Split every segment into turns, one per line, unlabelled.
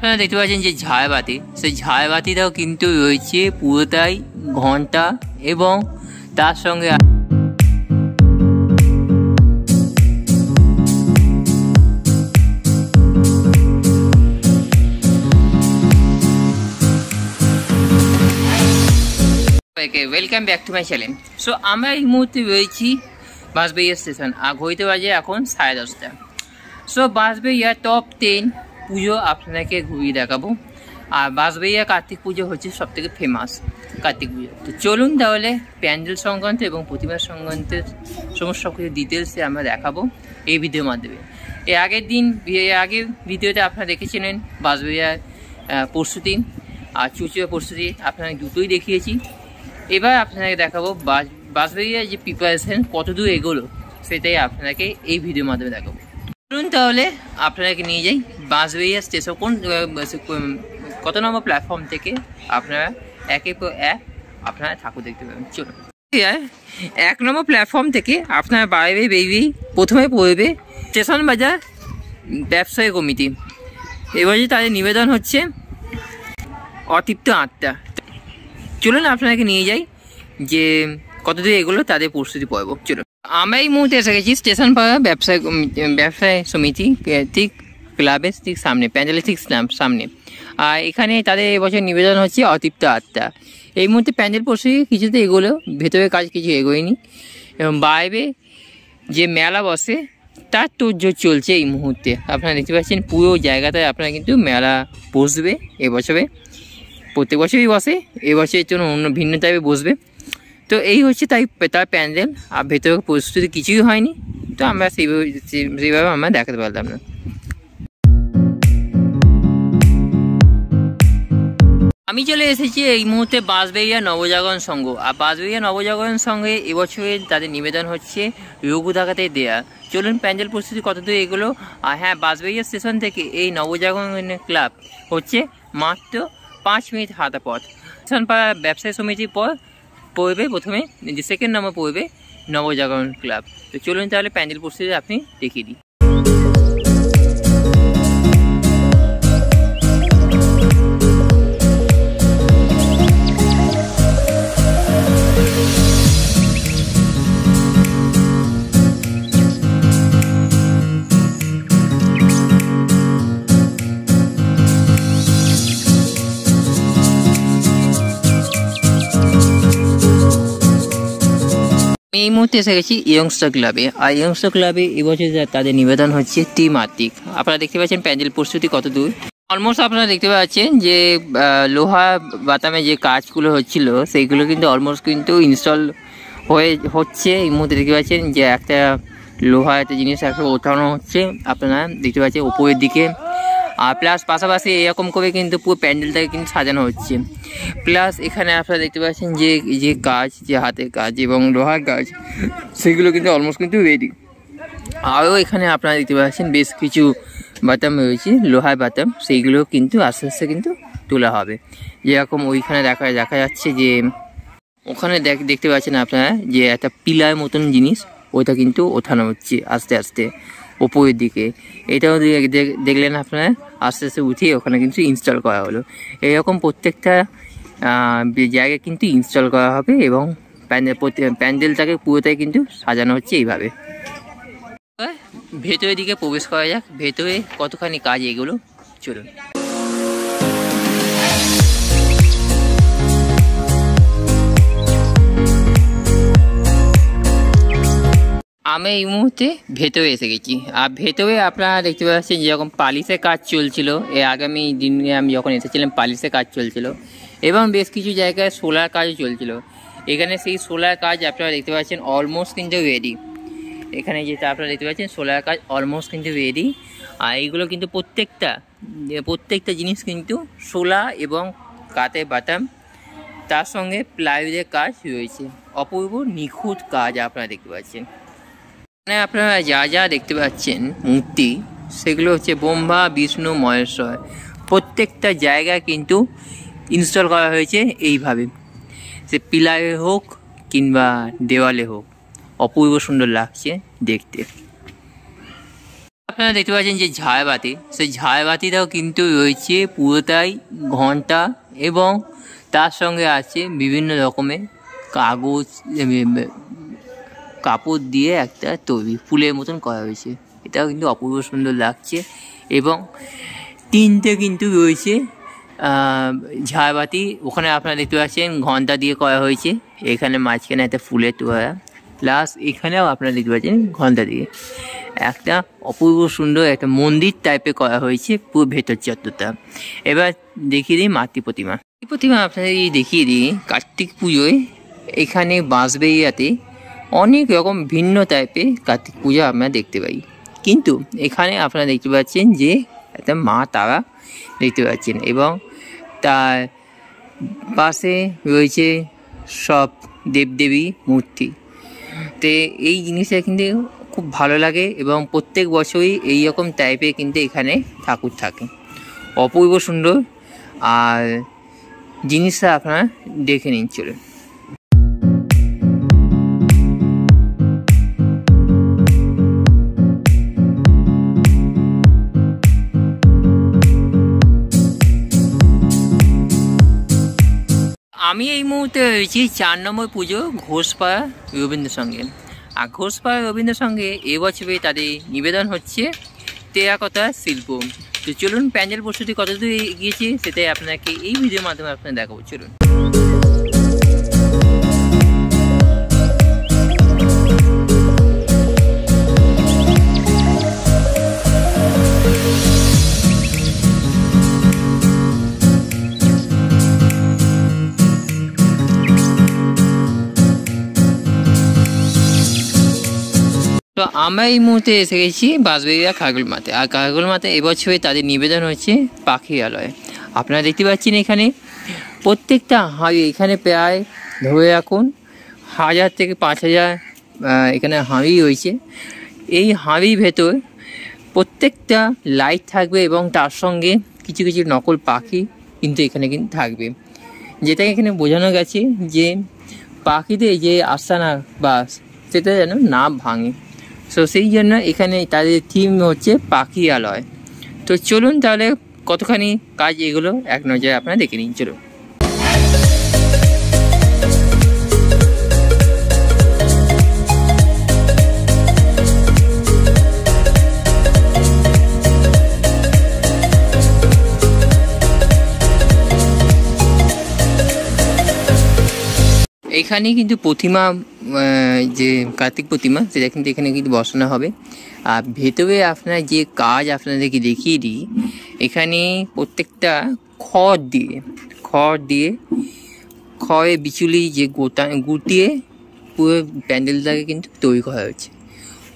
আপনারা দেখতে পাচ্ছেন যে ঝাড়বাতি, সেই ঝাড়বাতিটাও কিন্তু রয়েছে পুরোটাই ঘন্টা এবং তার সঙ্গে welcome back to my channel. So আমরা এই মুহূর্তে রয়েছি বাঁশবেড়িয়া স্টেশন, আর ঘড়িতে বাজে এখন 10:30। সো বাঁশবেড়িয়া টপ 10 পুজো আপনাদেরকে ঘুরিয়ে দেখাবো। আর বাঁশবেড়িয়া কার্তিক পুজো হচ্ছে সবথেকে ফেমাস কার্তিক পুজো। তো চলুন তাহলে প্যান্ডেল সংক্রান্ত এবং প্রতিমা সংক্রান্তের সমস্ত সব কিছু ডিটেলসে আমরা দেখাবো এই ভিডিওর মাধ্যমে। এর আগের ভিডিওতে আপনারা দেখেছিলেন বাঁশবেড়িয়ার প্রস্তুতি আর চুচুড়া প্রস্তুতি, আপনারা দুটোই দেখিয়েছি। এবার আপনাকে দেখাবো বাঁশবেড়িয়ার যে প্রিপারেশন কতদূর এগোলো, সেটাই আপনাকে এই ভিডিওর মাধ্যমে দেখাবো। চলুন তাহলে আপনাকে নিয়ে যাই বাঁশবেড়িয়া স্টেশন কত নম্বর প্ল্যাটফর্ম থেকে আপনারা একের পর এক আপনারা ঠাকুর দেখতে পাবেন। চলুন, 1 নম্বর প্ল্যাটফর্ম থেকে আপনারা বেরিয়ে প্রথমে পড়বে স্টেশন বাজার ব্যবসায়ী কমিটি। এবার যে তাদের নিবেদন হচ্ছে অতৃপ্ত আত্মা। চলুন আপনাকে নিয়ে যাই যে কতদূর এগুলো তাদের প্রস্তুতি পর্ব। চলুন, আমরা এই মুহূর্তে এসে গেছি স্টেশন পাড়া ব্যবসায় সমিতি ঠিক ক্লাবের ঠিক সামনে, প্যান্ডেলের ঠিক সামনে। আর এখানে তাদের এবছর নিবেদন হচ্ছে অতৃপ্ত আত্মা। এই মুহূর্তে প্যান্ডেল প্রস্তুতি কিছুতে এগোলো, ভেতরের কাজ কিছু এগোয়নি এবং বাইরে যে মেলা বসে তার তোড়জোড় চলছে এই মুহূর্তে। আপনারা দেখতে পাচ্ছেন পুরো জায়গাটায় আপনারা কিন্তু মেলা বসবে এবছরে। প্রত্যেক বছরই বসে, এবছরের জন্য অন্য ভিন্ন টাইপে বসবে। তো এই হচ্ছে তার প্যান্ডেল। আর ভেতরে প্রস্তুতি কিছুই হয়নি, তো আমরা সেইভাবে আমরা দেখাতে পারলাম না। আমি চলে এসেছি এই মুহূর্তে বাঁশবেড়িয়া নবজাগরণ সংঘ। আর বাঁশবেড়িয়া নবজাগরণ সংঘে এবছরে তাদের নিবেদন হচ্ছে রঘু ডাকাতে দেয়া। চলুন প্যান্ডেল প্রস্তুতি কতদূর এগুলো। আর হ্যাঁ, বাঁশবেড়িয়া স্টেশন থেকে এই নবজাগরণ ক্লাব হচ্ছে মাত্র 5 মিনিট হাঁটা পথ। স্টেশন পাড়া ব্যবসায়ী সমিতির পর পড়বে প্রথমে যে 2nd নম্বর পড়বে নবজাগরণ ক্লাব। তো চলুন তাহলে প্যান্ডেল প্রস্তুতি আপনি দেখিয়ে দিই। এই মুহূর্তে এসে গেছি ইয়ংস্টার ক্লাবে। আর ইয়ংস্টার ক্লাবে এবছর তাদের নিবেদন হচ্ছে ত্রিমাত্রিক। আপনারা দেখতে পাচ্ছেন প্যান্ডেল প্রস্তুতি কত দূর। অলমোস্ট আপনারা দেখতে পাচ্ছেন যে লোহা বাতামে যে কাজগুলো হচ্ছিল সেইগুলো কিন্তু অলমোস্ট কিন্তু ইনস্টল হচ্ছে। এই মুহূর্তে দেখতে পাচ্ছেন যে একটা লোহা একটা জিনিস একটা ওঠানো হচ্ছে, আপনারা দেখতে পাচ্ছেন উপরের দিকে। আর প্লাস পাশাপাশি এরকম করে কিন্তু পুরো প্যান্ডেলটাকে কিন্তু সাজানো হচ্ছে। প্লাস এখানে আপনারা দেখতে পাচ্ছেন যে কাজ, যে হাতের কাজ এবং লোহার কাজ, সেগুলো কিন্তু অলমোস্ট কিন্তু রেডি। আরও এখানে আপনারা দেখতে পাচ্ছেন বেশ কিছু বাতাম রয়েছে, লোহার বাতাম, সেইগুলো কিন্তু আস্তে আস্তে কিন্তু তোলা হবে। যেরকম ওইখানে দেখা যাচ্ছে যে ওখানে দেখতে পাচ্ছেন আপনারা যে একটা পিলার মতন জিনিস, ওইটা কিন্তু ওঠানো হচ্ছে আস্তে আস্তে ওপরের দিকে। এটাও দেখলেন আপনারা আস্তে আস্তে উঠিয়ে ওখানে কিন্তু ইনস্টল করা হলো। এরকম প্রত্যেকটা জায়গায় কিন্তু ইনস্টল করা হবে এবং প্যান্ডেলটাকে পুরোটাই কিন্তু সাজানো হচ্ছে এইভাবে। ভেতরের দিকে প্রবেশ করা যাক, ভেতরে কতখানি কাজ এগুলো। চলুন। আমি এই মুহূর্তে ভেতরে এসে গেছি। আর ভেতরে আপনারা দেখতে পাচ্ছেন যেরকম পালিশের কাজ চলছিল, এর আগামী দিনে আমি যখন এসেছিলাম পালিশের কাজ চলছিল এবং বেশ কিছু জায়গায় সোলার কাজও চলছিল। এখানে সেই সোলার কাজ আপনারা দেখতে পাচ্ছেন অলমোস্ট কিন্তু রেডি। এখানে যেটা আপনারা দেখতে পাচ্ছেন সোলার কাজ অলমোস্ট কিন্তু রেডি। আর এইগুলো কিন্তু প্রত্যেকটা জিনিস কিন্তু সোলা এবং কাঠের বাটাম, তার সঙ্গে প্লাইউডের কাজ রয়েছে। অপূর্ব নিখুঁত কাজ আপনারা দেখতে পাচ্ছেন। এখানে আপনারা যা দেখতে পাচ্ছেন মূর্তি, সেগুলো হচ্ছে ব্রহ্মা, বিষ্ণু, মহেশ্বর। প্রত্যেকটা জায়গায় কিন্তু ইনস্টল করা হয়েছে এইভাবে, সে পিলারে হোক কিংবা দেওয়ালে হোক। অপূর্ব সুন্দর লাগছে দেখতে। আপনারা দেখতে পাচ্ছেন যে ঝাড়বাতি, সেই ঝাড়বাতিটাও কিন্তু রয়েছে পুরোটাই ঘন্টা এবং তার সঙ্গে আছে বিভিন্ন রকমের কাগজ কাপড় দিয়ে একটা তৈরি ফুলের মতন করা হয়েছে। এটাও কিন্তু অপূর্ব সুন্দর লাগছে এবং তিনটে কিন্তু রয়েছে ঝাড়বাতি। ওখানে আপনারা দেখতে পাচ্ছেন ঘন্টা দিয়ে করা হয়েছে, এখানে মাঝখানে একটা ফুলের তোয়া, প্লাস এখানেও আপনারা দেখতে পাচ্ছেন ঘন্টা দিয়ে একটা অপূর্ব সুন্দর একটা মন্দির টাইপের করা হয়েছে পুরো ভেতর চত্বরটা। এবার দেখিয়ে দিই মাতৃ প্রতিমা। প্রতিমা আপনাদের দেখিয়ে দিই কার্তিক পুজোয় এখানে বাঁশবেড়িয়াতে অনেক রকম ভিন্ন টাইপের কার্তিক পূজা আপনারা দেখতে পাই, কিন্তু এখানে আপনারা দেখতে পাচ্ছেন যে একটা মা তারা দেখতে পাচ্ছেন এবং তার পাশে রয়েছে সব দেবদেবী মূর্তি। তো এই জিনিসটা কিন্তু খুব ভালো লাগে এবং প্রত্যেক বছরই এই রকম টাইপের কিন্তু এখানে ঠাকুর থাকে, অপূর্ব সুন্দর। আর জিনিসটা আপনারা দেখে নিন, চলুন। আমি এই মুহূর্তে রয়েছি 4 নম্বর পুজো ঘোষপাড়া রবীন্দ্র সঙ্গে। আর ঘোষপাড়া রবীন্দ্র সঙ্গে এবছরে তাদের নিবেদন হচ্ছে টেরাকোটা শিল্প। তো চলুন প্যান্ডেল প্রস্তুতি কতদূর এগিয়েছে সেটাই আপনাকে এই ভিডিওর মাধ্যমে আপনাকে দেখাবো, চলুন। তো আমরা এই মুহূর্তে এসে গেছি বাঁশবেড়িয়া খাগল মাঠে। আর খাগল মাঠে এবছরে তাদের নিবেদন হচ্ছে পাখিরালয়। আপনারা দেখতে পাচ্ছেন এখানে প্রত্যেকটা হাঁড়ি, এখানে প্রায় ধরে রাখুন 1000 থেকে 5000 এখানে হাঁড়ি রয়েছে। এই হাঁড়ির ভেতর প্রত্যেকটা লাইট থাকবে এবং তার সঙ্গে কিছু কিছু নকল পাখি কিন্তু এখানে কিন্তু থাকবে, যেটা এখানে বোঝানো গেছে যে পাখিদের যে আস্তানা বাস সেটা যেন না ভাঙে। সো সেই জন্য এখানে তাদের থিম হচ্ছে পাখিরালয়। তো চলুন তাহলে কতখানি কাজ এগুলো এক নজরে আপনারা দেখে নিন, চলুন। এখানে কিন্তু প্রতিমা, যে কার্তিক প্রতিমা সেটা কিন্তু এখানে কিন্তু বসানো হবে। আর ভেতরে আপনার যে কাজ আপনাদেরকে দেখিয়ে দিই, এখানে প্রত্যেকটা খড় দিয়ে খড়ের বিচুলি যে গুটিয়ে পুরো প্যান্ডেলটাকে কিন্তু তৈরি করা হয়েছে,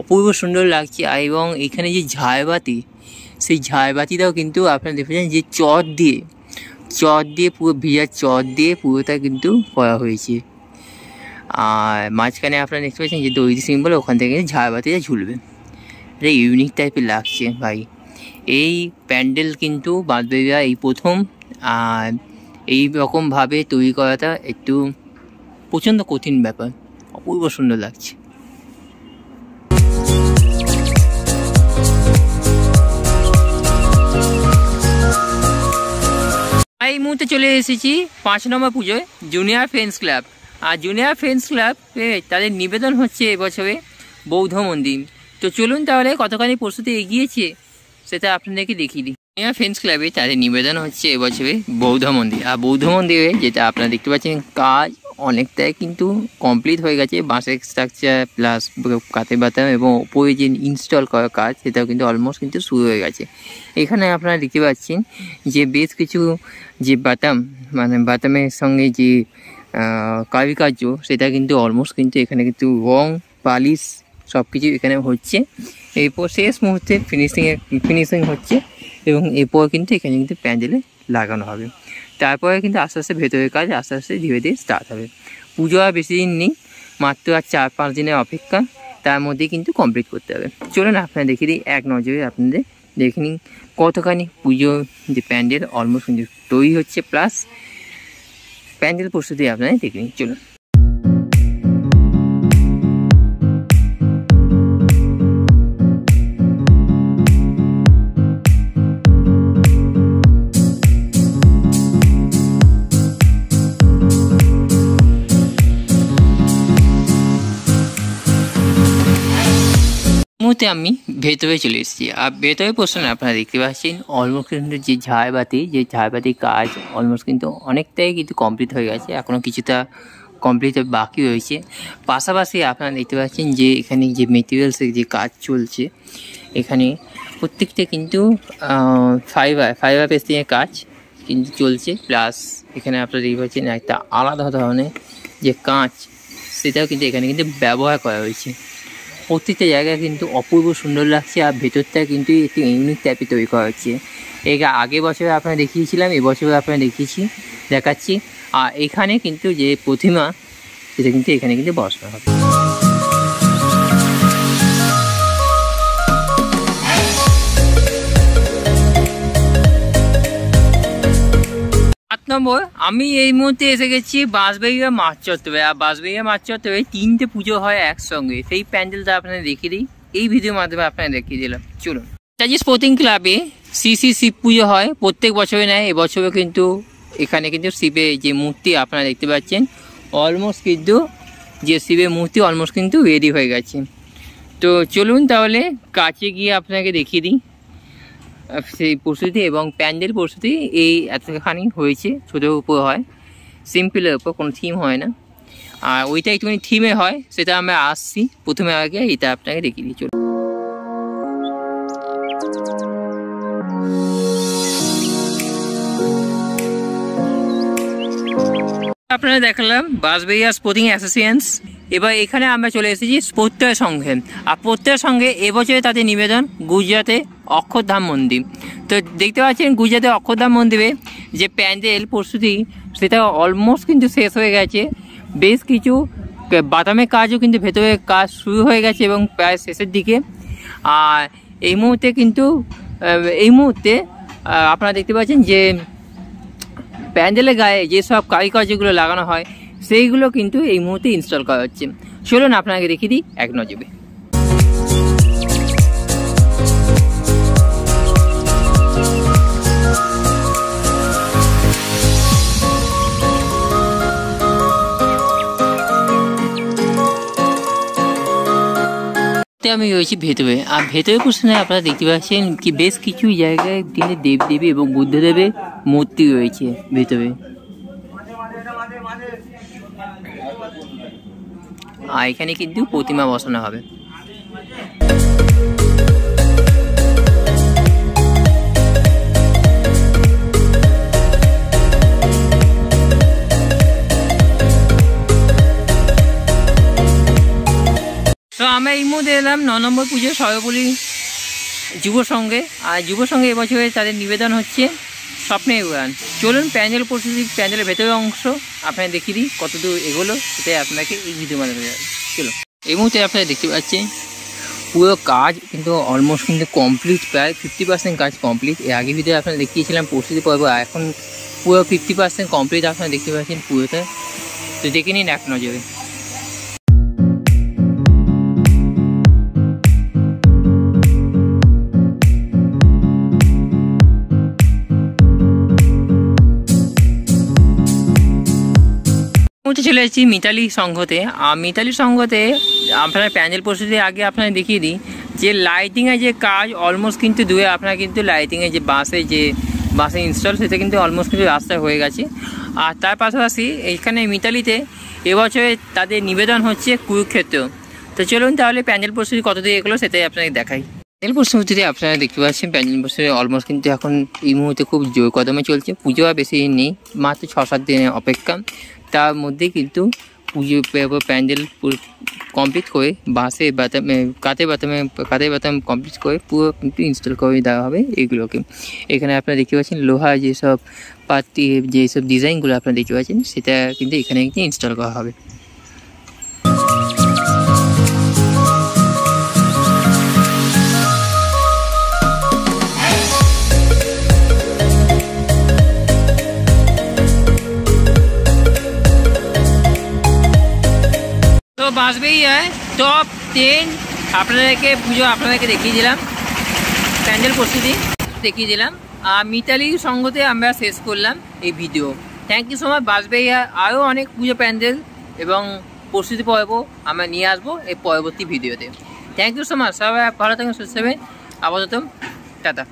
অপূর্ব সুন্দর লাগছে। এবং এখানে যে ঝাড়বাতি, সেই ঝাড়বাতিটাও কিন্তু আপনারা দেখেছেন যে চট দিয়ে পুরো ভিজা চট দিয়ে পুরোটা কিন্তু করা হয়েছে। আর মাঝখানে আপনারা দেখতে পাচ্ছেন যে দড়ি সিম্বল, ওখান থেকে ঝাড়বাতিটা ঝুলবে। এটা ইউনিক টাইপের লাগছে ভাই। এই প্যান্ডেল কিন্তু বাঁশবেড়িয়া এই প্রথম, আর এই রকমভাবে তৈরি করাটা একটু প্রচণ্ড কঠিন ব্যাপার, অপূর্ব সুন্দর লাগছে। এই মুহূর্তে চলে এসেছি 5 নম্বর পুজোয় জুনিয়র ফ্রেন্ডস ক্লাব। আর জুনিয়র ফ্রেন্ডস ক্লাব তাদের নিবেদন হচ্ছে এবছরে বৌদ্ধ মন্দির। তো চলুন তাহলে কতখানি প্রস্তুতি এগিয়েছে সেটা আপনাদেরকে দেখিয়ে দিই। জুনিয়র ফ্রেন্ডস ক্লাবে তাদের নিবেদন হচ্ছে এবছরে বৌদ্ধ মন্দির। আর বৌদ্ধ মন্দিরে যেটা আপনারা দেখতে পাচ্ছেন কাজ অনেকটাই কিন্তু কমপ্লিট হয়ে গেছে, বাঁশের স্ট্রাকচার প্লাস কাঠের বাতাম এবং ওপরে যে ইনস্টল করার কাজ সেটাও কিন্তু অলমোস্ট কিন্তু শুরু হয়ে গেছে। এখানে আপনারা দেখতে পাচ্ছেন যে বেশ কিছু যে বাতাম, মানে বাতামের সঙ্গে যে কারুকার্য সেটা কিন্তু অলমোস্ট কিন্তু এখানে কিন্তু রং পালিশ সব কিছু এখানে হচ্ছে। এরপর শেষ মুহূর্তে ফিনিশিং হচ্ছে এবং এরপর কিন্তু এখানে কিন্তু প্যান্ডেলে লাগানো হবে। তারপরে কিন্তু আস্তে আস্তে ভেতরের কাজ আস্তে আস্তে ধীরে ধীরে স্টার্ট হবে। পুজো আর বেশি দিন নেই, মাত্র আর 4-5 দিনের অপেক্ষা, তার মধ্যে কিন্তু কমপ্লিট করতে হবে। চলুন আপনারা দেখে দিই এক নজরে, আপনাদের দেখে নিন কতখানি পুজো যে প্যান্ডেল অলমোস্ট কিন্তু তৈরি হচ্ছে, প্লাস প্যান্ডেল প্রস্তুতি আপনারা দেখে নিন, চলুন। মুহূর্তে আমি ভেতরে চলে এসেছি। আর ভেতরে পোর্শনে আপনারা দেখতে পাচ্ছেন অলমোস্ট কিন্তু যে ঝাড়বাতি কাজ অলমোস্ট কিন্তু অনেকটাই কিন্তু কমপ্লিট হয়ে গেছে, এখনও কিছুটা কমপ্লিট বাকি রয়েছে। পাশাপাশি আপনারা দেখতে পাচ্ছেন যে এখানে যে মেটেরিয়ালসের যে কাজ চলছে, এখানে প্রত্যেকটা কিন্তু ফাইবার পেস্টিংয়ের কাজ কিন্তু চলছে। প্লাস এখানে আপনারা দেখতে পাচ্ছেন একটা আলাদা ধরনের যে কাঁচ, সেটাও কিন্তু এখানে কিন্তু ব্যবহার করা হয়েছে। প্রত্যেকটা জায়গায় কিন্তু অপূর্ব সুন্দর লাগছে, আর ভেতরটা কিন্তু একটু ইউনিক টাইপের তৈরি করা হচ্ছে। আগের বছরে আপনারা দেখিয়েছিলাম, এবছরে আপনারা দেখাচ্ছি। আর এখানে কিন্তু যে প্রতিমা, সেটা কিন্তু এখানে কিন্তু বসানো হবে। 8 নম্বর, আমি এই মুহূর্তে এসে গেছি বাঁশবেড়িয়া মাছ চত্বরে। আর বাঁশবেড়িয়া মাছ চত্বরে 3টে পুজো হয় একসঙ্গে, সেই প্যান্ডেলটা আপনাদের দেখিয়ে দিই, এই ভিডিওর মাধ্যমে আপনাদের দেখিয়ে দিলাম। চলুন। নেতাজি স্পোর্টিং ক্লাবে শিব পুজো হয়, প্রত্যেক বছরে নেয়। এবছরও কিন্তু এখানে কিন্তু শিবের যে মূর্তি আপনারা দেখতে পাচ্ছেন, অলমোস্ট কিন্তু যে শিবের মূর্তি অলমোস্ট কিন্তু রেডি হয়ে গেছে। তো চলুন তাহলে কাছে গিয়ে আপনাকে দেখিয়ে দিই সেই প্রস্তুতি এবং প্যান্ডেল প্রস্তুতি। এই এতখানি হয়েছে, ছোটোর উপর হয়, সিম্পলের উপর, কোনো থিম হয় না। আর ওইটা একটুখানি থিমে হয়, সেটা আমরা আসছি। প্রথমে আগে এটা আপনাকে দেখিয়ে দিই। চলুন। আপনারা দেখালাম বাঁশবেড়িয়া স্পোর্টিং অ্যাসোসিয়েশন। এবার এখানে আমরা চলে এসেছি প্রত্যয় সংঘে। আর প্রত্যয় সংঘে এবছরে তাদের নিবেদন গুজরাটে অক্ষরধাম মন্দির। তো দেখতে পাচ্ছেন গুজরাটে অক্ষরধাম মন্দিরে যে প্যান্ডেল প্রস্তুতি, সেটা অলমোস্ট কিন্তু শেষ হয়ে গেছে। বেশ কিছু বাদামের কাজও কিন্তু ভেতরে কাজ শুরু হয়ে গেছে এবং প্রায় শেষের দিকে। আর এই মুহূর্তে আপনারা দেখতে পাচ্ছেন যে প্যান্ডেলের গায়ে যেসব কারিকার্যগুলো লাগানো হয়, সেইগুলো কিন্তু এই মুহূর্তে ইনস্টল করা হচ্ছে। চলুন আপনাকে দেখিয়ে দিই এক নজরে। আমি রয়েছি ভেতরে। আর ভেতরে পোর্শনে আপনারা দেখতে পাচ্ছেন কি বেশ কিছু জায়গায় কিন্তু দেবদেবী এবং বুদ্ধদেবের মূর্তি রয়েছে ভেতরে। আর এখানে কিন্তু প্রতিমা বসানো হবে। তো আমরা এই মুহূর্তে এলাম 9 নম্বর পুজো সর্বপল্লী যুব সংঘে। আর যুব সংঘে এবছরে তাদের নিবেদন হচ্ছে স্বপ্নের উড়ান। চলুন প্যান্ডেল প্রস্তুতি, প্যান্ডেলের ভেতরের অংশ আপনারা দেখিয়ে দিই কতদূর এগোলো, সেটাই আপনাকে এই ভিডিওর মাধ্যমে যাবে। চলুন। এই মুহূর্তে আপনারা দেখতে পাচ্ছেন পুরো কাজ কিন্তু অলমোস্ট কিন্তু কমপ্লিট, প্রায় 50% কাজ কমপ্লিট। এর আগে ভিডিও আপনারা দেখিয়েছিলাম প্রস্তুতি পর্ব, এখন পুরো 50% কমপ্লিট আপনারা দেখতে পাচ্ছেন পুরোটা। তো দেখে নিন এক নজরে। চলে এসেছি মিতালি সংঘতে। আর মিতালি সংঘতে আপনারা প্যান্ডেল প্রস্তুতির আগে আপনারা দেখিয়ে দিই যে লাইটিংয়ের যে কাজ অলমোস্ট কিন্তু আপনারা কিন্তু লাইটিংয়ের যে বাসে ইনস্টল, সেটা কিন্তু অলমোস্ট কিন্তু রাস্তায় হয়ে গেছে। আর তার পাশাপাশি এইখানে মিতালিতে এবছরে তাদের নিবেদন হচ্ছে কুরুক্ষেত্র। তো চলুন তাহলে প্যান্ডেল প্রস্তুতি কতদূর এগুলো সেটাই আপনাকে দেখাই। প্যান্ডেল প্রস্তুতিতে আপনারা দেখতে পাচ্ছেন প্যান্ডেল প্রস্তুতি অলমোস্ট কিন্তু এখন এই মুহূর্তে খুব জোর কদমে চলছে। পুজো আর বেশি দিন নেই, মাত্র 6-7 দিনের অপেক্ষা। তার মধ্যে কিন্তু পুজো প্যান্ডেল কমপ্লিট করে কাঠের বাতামে কমপ্লিট করে পুরো কিন্তু ইনস্টল করে দেওয়া হবে এগুলোকে। এখানে আপনারা দেখতে পাচ্ছেন লোহার যেসব পাতি যেসব ডিজাইনগুলো আপনারা দেখতে পাচ্ছেন, সেটা কিন্তু এখানে কিন্তু ইনস্টল করা হবে। বাঁশবেড়িয়ায় টপ 10 আপনাদেরকে দেখিয়ে দিলাম, প্যান্ডেল প্রস্তুতি দেখিয়ে দিলাম। আর মিতালি সংঘতে আমরা শেষ করলাম এই ভিডিও। Thank you so much. Bansberia আরও অনেক পুজো প্যান্ডেল এবং প্রস্তুতি পর্ব আমরা নিয়ে আসবো এই পরবর্তী ভিডিওতে। থ্যাংক ইউ সো মাচ, সবাই ভালো থাকবেন, সুস্থ থাকবেন। আপাতত টাটা।